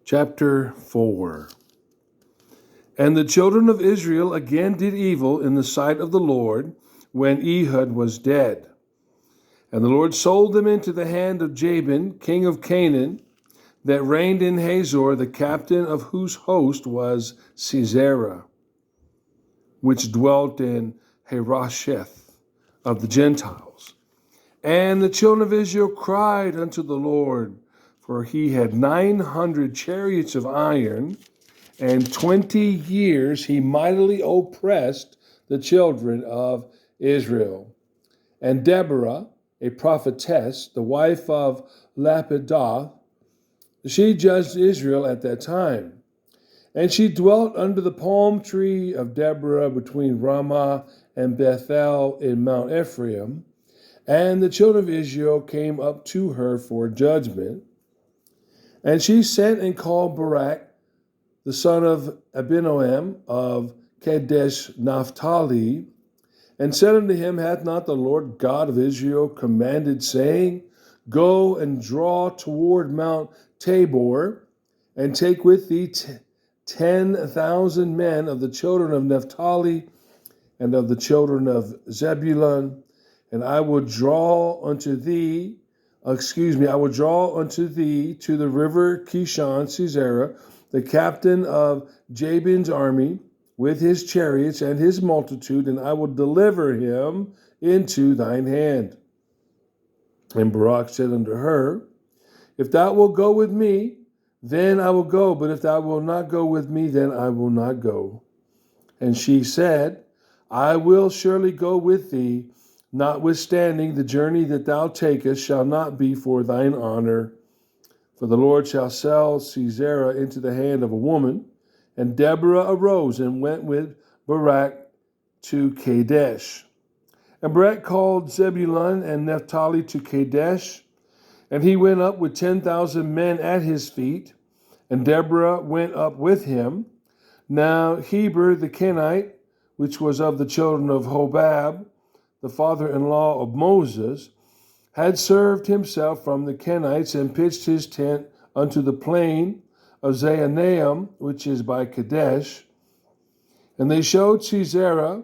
Chapter 4. And the children of Israel again did evil in the sight of the Lord when Ehud was dead. And the Lord sold them into the hand of Jabin, king of Canaan, that reigned in Hazor, the captain of whose host was Sisera, which dwelt in Harosheth of the Gentiles. And the children of Israel cried unto the Lord, for he had 900 chariots of iron, and 20 years he mightily oppressed the children of Israel. And Deborah, a prophetess, the wife of Lapidoth, she judged Israel at that time. And she dwelt under the palm tree of Deborah between Ramah and Bethel in Mount Ephraim. And the children of Israel came up to her for judgment. And she sent and called Barak, the son of Abinoam of Kadesh Naphtali, and said unto him, Hath not the Lord God of Israel commanded, saying, Go and draw toward Mount Tabor, and take with thee 10,000 men of the children of Naphtali and of the children of Zebulun, and I will draw unto thee to the river Kishon Sisera, the captain of Jabin's army, with his chariots and his multitude, and I will deliver him into thine hand. And Barak said unto her, If thou wilt go with me, then I will go, but if thou wilt not go with me, then I will not go. And she said, I will surely go with thee, notwithstanding the journey that thou takest shall not be for thine honor. For the Lord shall sell Sisera into the hand of a woman. And Deborah arose and went with Barak to Kadesh. And Barak called Zebulun and Naphtali to Kadesh, and he went up with 10,000 men at his feet, and Deborah went up with him. Now Heber the Kenite, which was of the children of Hobab, the father-in-law of Moses, had served himself from the Kenites and pitched his tent unto the plain of Zaanaim, which is by Kadesh. And they showed Sisera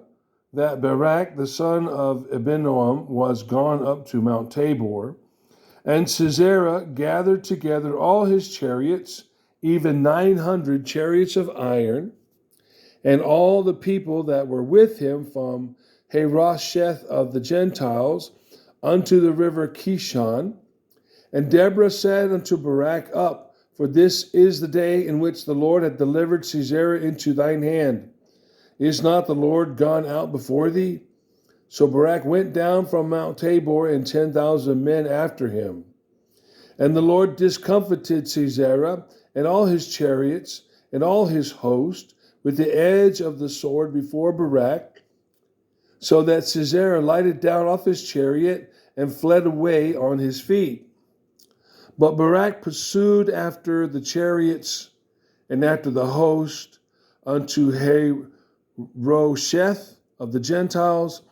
that Barak, the son of Abinoam, was gone up to Mount Tabor. And Sisera gathered together all his chariots, even 900 chariots of iron, and all the people that were with him from Harosheth of the Gentiles unto the river Kishon. And Deborah said unto Barak, Up, for this is the day in which the Lord hath delivered Sisera into thine hand. Is not the Lord gone out before thee? So Barak went down from Mount Tabor, and 10,000 men after him. And the Lord discomfited Sisera and all his chariots and all his host with the edge of the sword before Barak, so that Sisera lighted down off his chariot and fled away on his feet. But Barak pursued after the chariots and after the host unto Harosheth of the Gentiles,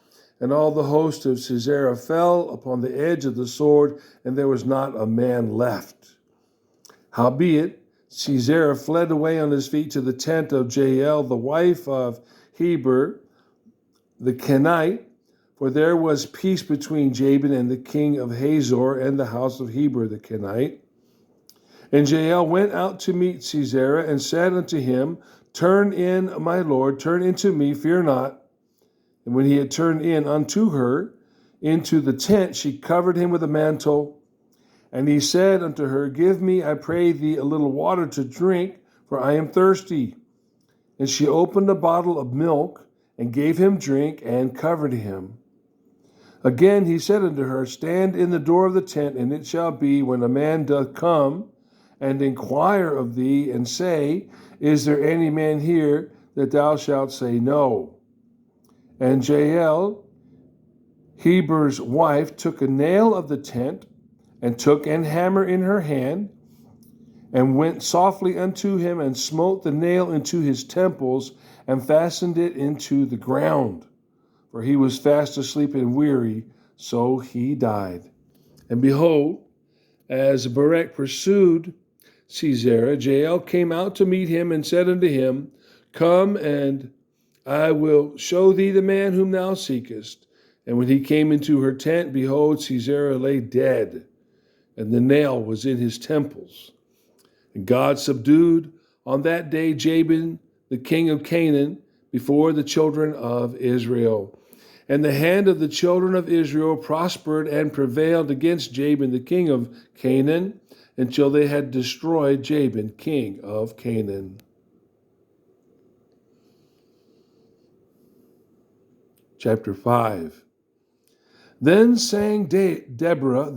and all the host of Sisera fell upon the edge of the sword, and there was not a man left. Howbeit, Sisera fled away on his feet to the tent of Jael, the wife of Heber the Kenite, for there was peace between Jabin and the king of Hazor and the house of Heber the Kenite. And Jael went out to meet Sisera and said unto him, Turn in, my lord, turn into me, fear not. And when he had turned in unto her into the tent, she covered him with a mantle. And he said unto her, Give me, I pray thee, a little water to drink, for I am thirsty. And she opened a bottle of milk, and gave him drink, and covered him. Again he said unto her, Stand in the door of the tent, and it shall be, when a man doth come, and inquire of thee, and say, Is there any man here, that thou shalt say, No. And Jael, Heber's wife, took a nail of the tent, and took an hammer in her hand, and went softly unto him, and smote the nail into his temples, and fastened it into the ground. For he was fast asleep and weary, so he died. And behold, as Barak pursued, Sisera, Jael came out to meet him and said unto him, Come, and I will show thee the man whom thou seekest. And when he came into her tent, behold, Sisera lay dead, and the nail was in his temples. And God subdued on that day Jabin, the king of Canaan, before the children of Israel. And the hand of the children of Israel prospered and prevailed against Jabin, the king of Canaan, until they had destroyed Jabin, king of Canaan. Chapter 5. Then sang Deborah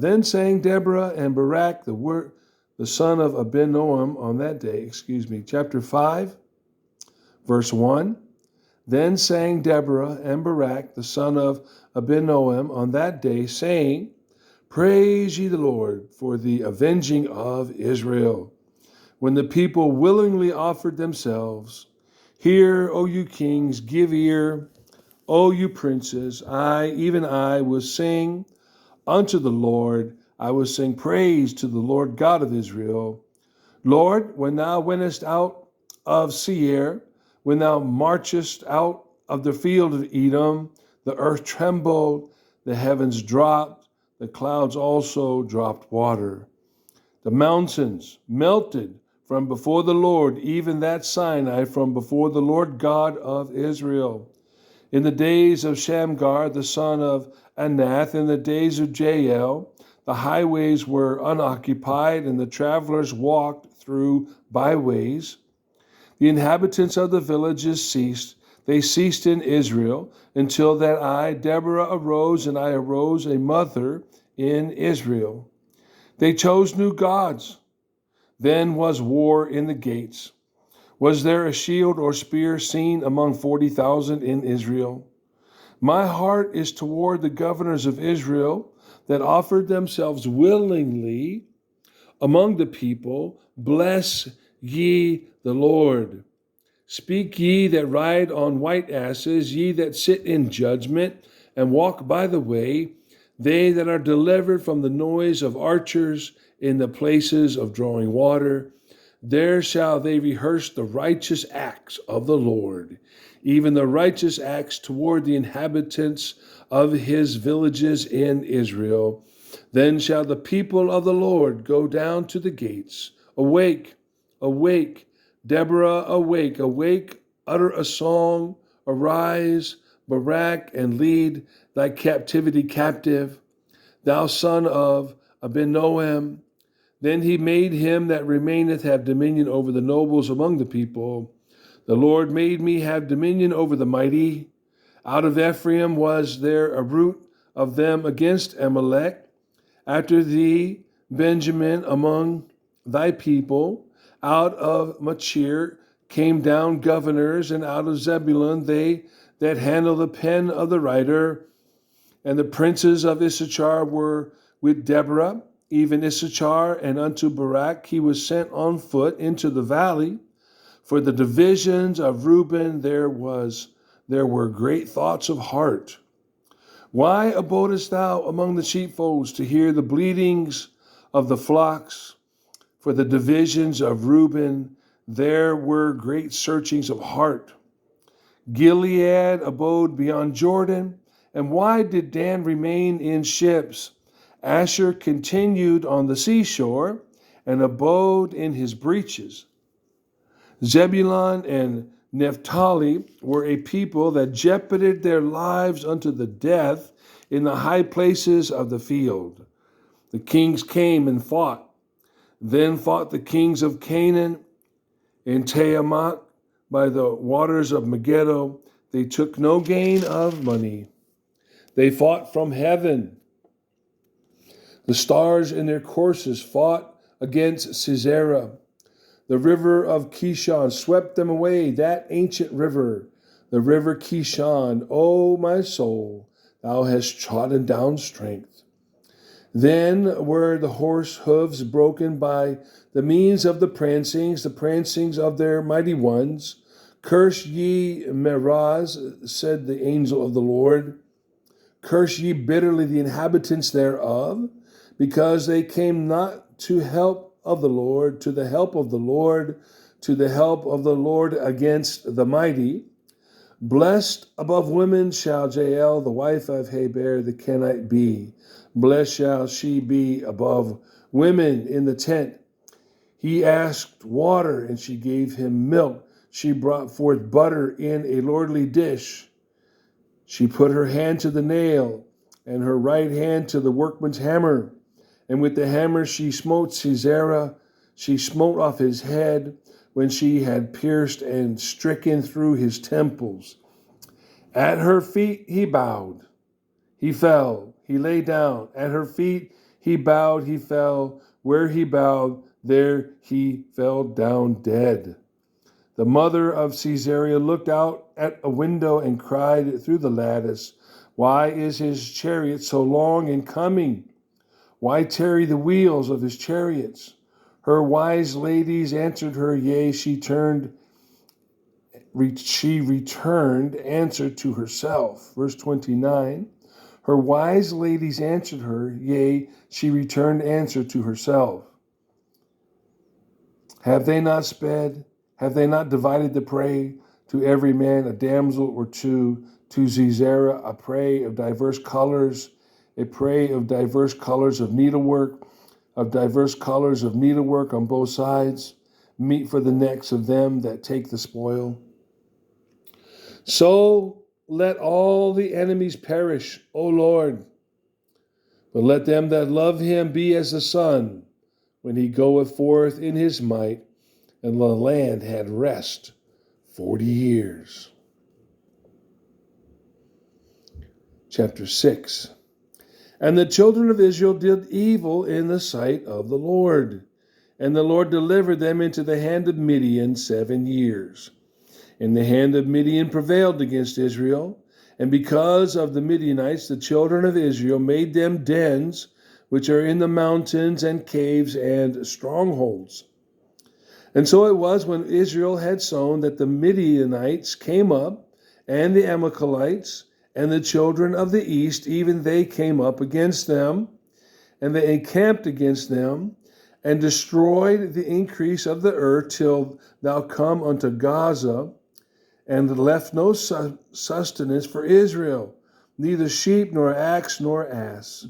and Barak, the son of Abinoam, on that day. Chapter 5, verse 1. Then sang Deborah and Barak, the son of Abinoam, on that day, saying, Praise ye the Lord for the avenging of Israel, when the people willingly offered themselves. Hear, O you kings, give ear, O you princes. Even I, will sing unto the Lord. I will sing praise to the Lord God of Israel. Lord, when thou wentest out of Seir, when thou marchest out of the field of Edom, the earth trembled, the heavens dropped, the clouds also dropped water. The mountains melted from before the Lord, even that Sinai from before the Lord God of Israel. In the days of Shamgar, the son of Anath, in the days of Jael, the highways were unoccupied, and the travelers walked through byways. The inhabitants of the villages ceased. They ceased in Israel, until that I, Deborah, arose, and I arose a mother in Israel. They chose new gods. Then was war in the gates. Was there a shield or spear seen among 40,000 in Israel? My heart is toward the governors of Israel that offered themselves willingly among the people. Bless ye the Lord. Speak ye that ride on white asses, ye that sit in judgment and walk by the way, they that are delivered from the noise of archers in the places of drawing water. There shall they rehearse the righteous acts of the Lord, even the righteous acts toward the inhabitants of his villages in Israel. Then shall the people of the Lord go down to the gates. Awake, awake, Deborah, awake, awake, utter a song, arise, Barak, and lead thy captivity captive, thou son of Abinoam. Then he made him that remaineth have dominion over the nobles among the people. The Lord made me have dominion over the mighty. Out of Ephraim was there a root of them against Amalek. After thee, Benjamin, among thy people, out of Machir came down governors, and out of Zebulun they that handle the pen of the writer. And the princes of Issachar were with Deborah, even Issachar, and unto Barak he was sent on foot into the valley. For the divisions of Reuben there were great thoughts of heart. Why abodest thou among the sheepfolds to hear the bleatings of the flocks? For the divisions of Reuben there were great searchings of heart. Gilead abode beyond Jordan, and why did Dan remain in ships? Asher continued on the seashore, and abode in his breaches. Zebulun and Naphtali were a people that jeoparded their lives unto the death in the high places of the field. The kings came and fought. Then fought the kings of Canaan in Tiamat by the waters of Megiddo. They took no gain of money. They fought from heaven. The stars in their courses fought against Sisera. The river of Kishon swept them away, that ancient river, the river Kishon. O my soul, thou hast trodden down strength. Then were the horse hooves broken by the means of the prancings of their mighty ones. Curse ye Meroz, said the angel of the Lord. Curse ye bitterly the inhabitants thereof, because they came not to help of the Lord, to the help of the Lord, to the help of the Lord against the mighty. Blessed above women shall Jael, the wife of Heber the Kenite, be. Blessed shall she be above women in the tent. He asked water, and she gave him milk. She brought forth butter in a lordly dish. She put her hand to the nail, and her right hand to the workman's hammer. And with the hammer she smote Sisera. She smote off his head when she had pierced and stricken through his temples. At her feet he bowed. He fell. He lay down. At her feet he bowed. He fell. Where he bowed, there he fell down dead. The mother of Sisera looked out at a window and cried through the lattice, "Why is his chariot so long in coming? Why tarry the wheels of his chariots?" Her wise ladies answered her, yea, she returned answer to herself. Verse 29, her wise ladies answered her, yea, she returned answer to herself. Have they not sped? Have they not divided the prey? To every man a damsel or two, to Sisera a prey of diverse colors, a prey of diverse colors of needlework on both sides, meat for the necks of them that take the spoil. So let all the enemies perish, O Lord, but let them that love him be as the sun when he goeth forth in his might, and the land had rest 40 years. Chapter 6. And the children of Israel did evil in the sight of the Lord, and the Lord delivered them into the hand of Midian 7 years. And the hand of Midian prevailed against Israel, and because of the Midianites, the children of Israel made them dens, which are in the mountains, and caves, and strongholds. And so it was when Israel had sown that the Midianites came up, and the Amalekites, and the children of the east, even they came up against them, and they encamped against them, and destroyed the increase of the earth till thou come unto Gaza, and left no sustenance for Israel, neither sheep, nor ox, nor ass.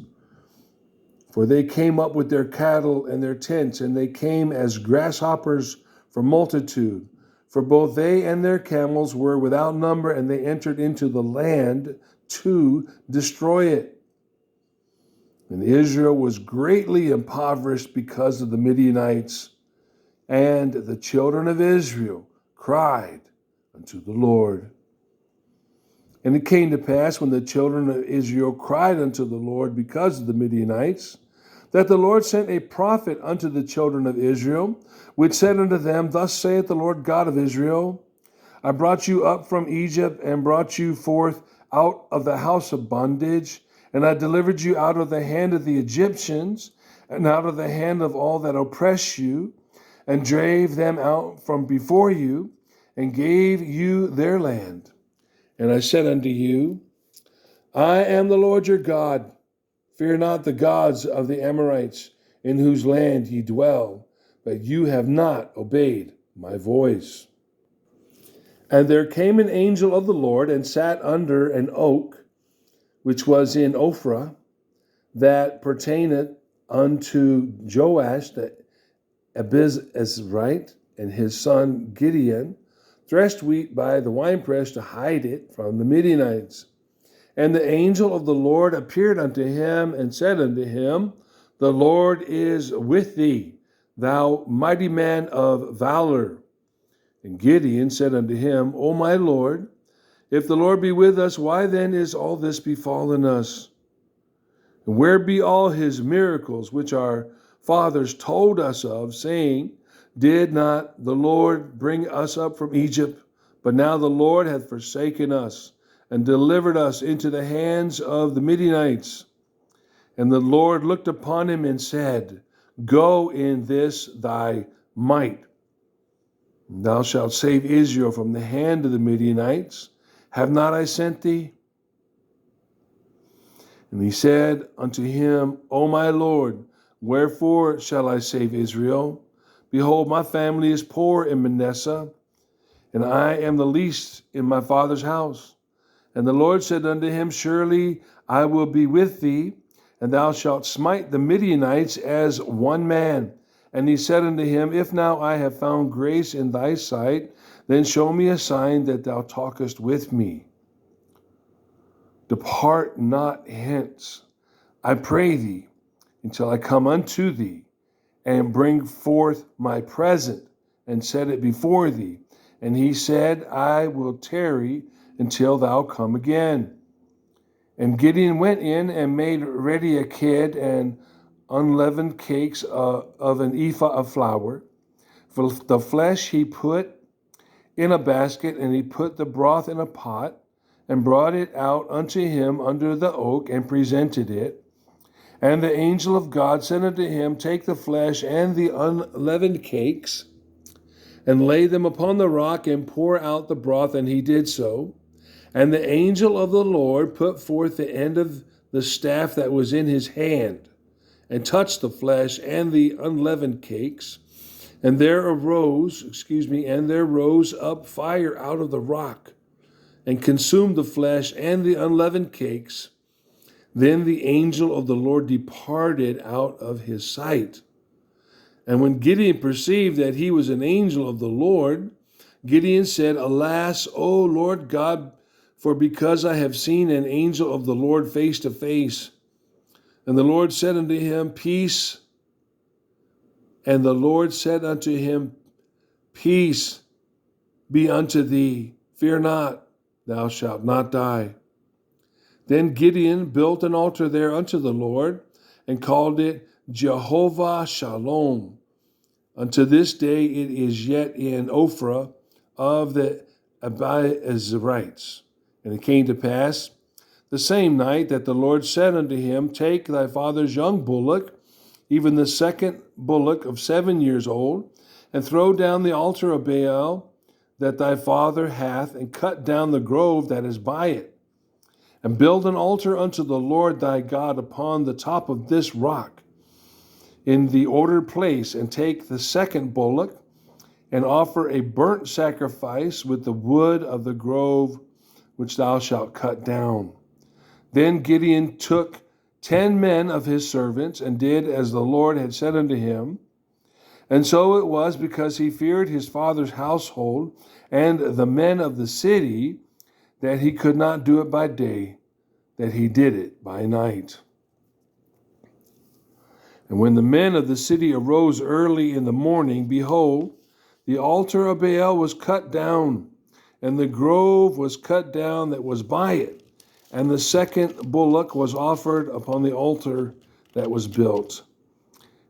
For they came up with their cattle and their tents, and they came as grasshoppers for multitude. For both they and their camels were without number, and they entered into the land to destroy it. And Israel was greatly impoverished because of the Midianites, and the children of Israel cried unto the Lord. And it came to pass, when the children of Israel cried unto the Lord because of the Midianites, that the Lord sent a prophet unto the children of Israel, which said unto them, Thus saith the Lord God of Israel, I brought you up from Egypt, and brought you forth out of the house of bondage, and I delivered you out of the hand of the Egyptians, and out of the hand of all that oppress you, and drave them out from before you, and gave you their land. And I said unto you, I am the Lord your God. Fear not the gods of the Amorites, in whose land ye dwell, but you have not obeyed my voice. And there came an angel of the Lord, and sat under an oak, which was in Ophrah, that pertaineth unto Joash the Abizrite, and his son Gideon, threshed wheat by the winepress to hide it from the Midianites. And the angel of the Lord appeared unto him, and said unto him, The Lord is with thee, thou mighty man of valor. And Gideon said unto him, O my Lord, if the Lord be with us, why then is all this befallen us? And where be all his miracles, which our fathers told us of, saying, Did not the Lord bring us up from Egypt? But now the Lord hath forsaken us, and delivered us into the hands of the Midianites. And the Lord looked upon him and said, Go in this thy might. Thou shalt save Israel from the hand of the Midianites. Have not I sent thee? And he said unto him, O my Lord, Wherefore shall I save Israel? Behold, my family is poor in Manasseh, and I am the least in my father's house. And the Lord said unto him, Surely I will be with thee, and thou shalt smite the Midianites as one man. And he said unto him, If now I have found grace in thy sight, then show me a sign that thou talkest with me. Depart not hence, I pray thee, until I come unto thee, and bring forth my present, and set it before thee. And he said, I will tarry until thou come again. And Gideon went in and made ready a kid and unleavened cakes of an ephah of flour. For the flesh he put in a basket, and he put the broth in a pot, and brought it out unto him under the oak, and presented it. And the angel of God said unto him, Take the flesh and the unleavened cakes, and lay them upon the rock, and pour out the broth. And he did so. And the angel of the Lord put forth the end of the staff that was in his hand, and touched the flesh and the unleavened cakes. And there rose up fire out of the rock, and consumed the flesh and the unleavened cakes. Then the angel of the Lord departed out of his sight. And when Gideon perceived that he was an angel of the Lord, Gideon said, Alas, O Lord God, for because I have seen an angel of the Lord face to face. And the Lord said unto him, Peace. And the Lord said unto him, Peace be unto thee. Fear not, thou shalt not die. Then Gideon built an altar there unto the Lord, and called it Jehovah Shalom. Unto this day it is yet in Ophrah of the Abiezrites. And it came to pass the same night that the Lord said unto him, Take thy father's young bullock, even the second bullock of 7 years old, and throw down the altar of Baal that thy father hath, and cut down the grove that is by it. And build an altar unto the Lord thy God upon the top of this rock, in the ordered place, and take the second bullock, and offer a burnt sacrifice with the wood of the grove which thou shalt cut down. Then Gideon took 10 men of his servants, and did as the Lord had said unto him. And so it was, because he feared his father's household and the men of the city, that he could not do it by day, that he did it by night. And when the men of the city arose early in the morning, behold, the altar of Baal was cut down, and the grove was cut down that was by it, and the second bullock was offered upon the altar that was built.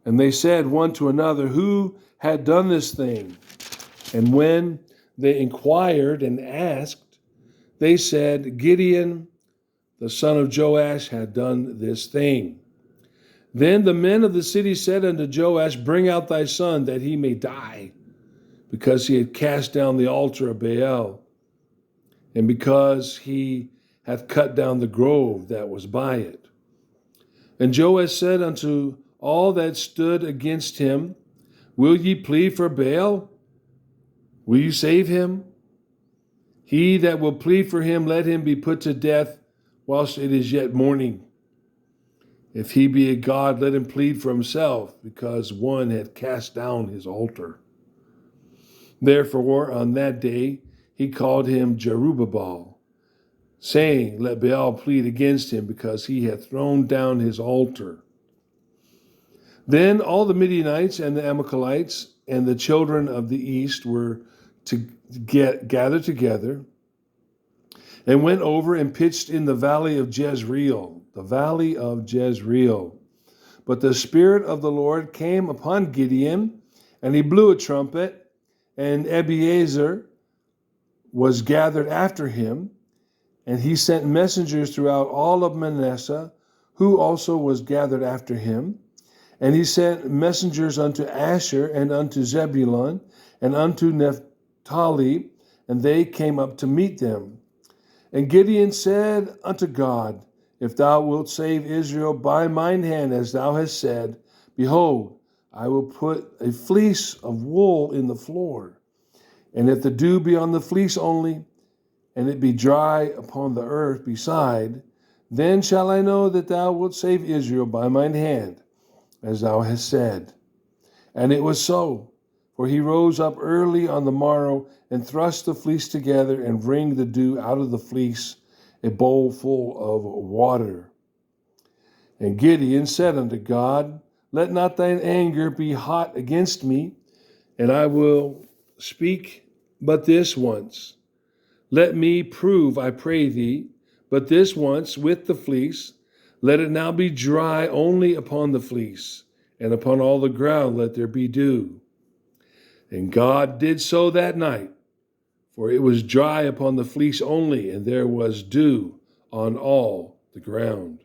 And they said one to another, Who had done this thing? And when they inquired and asked, they said, Gideon, the son of Joash, had done this thing. Then the men of the city said unto Joash, Bring out thy son, that he may die, because he had cast down the altar of Baal, and because he hath cut down the grove that was by it. And Joash said unto all that stood against him, Will ye plead for Baal? Will you save him? He that will plead for him, let him be put to death whilst it is yet morning. If he be a god, let him plead for himself, because one hath cast down his altar. Therefore, on that day, he called him Jerubbaal, saying, Let Baal plead against him, because he hath thrown down his altar. Then all the Midianites and the Amalekites and the children of the east were gathered together, and went over and pitched in the valley of Jezreel, But the Spirit of the Lord came upon Gideon, and he blew a trumpet, and Abiezer was gathered after him, and he sent messengers throughout all of Manasseh, who also was gathered after him. And he sent messengers unto Asher, and unto Zebulun, and unto Naphtali, and they came up to meet them. And Gideon said unto God, If thou wilt save Israel by mine hand, as thou hast said, Behold, I will put a fleece of wool in the floor, and if the dew be on the fleece only, and it be dry upon the earth beside, then shall I know that thou wilt save Israel by mine hand, as thou hast said. And it was so, for he rose up early on the morrow, and thrust the fleece together, and wringed the dew out of the fleece, a bowl full of water. And Gideon said unto God, Let not thine anger be hot against me, and I will speak but this once. Let me prove, I pray thee, but this once with the fleece. Let it now be dry only upon the fleece, and upon all the ground let there be dew. And God did so that night, for it was dry upon the fleece only, and there was dew on all the ground.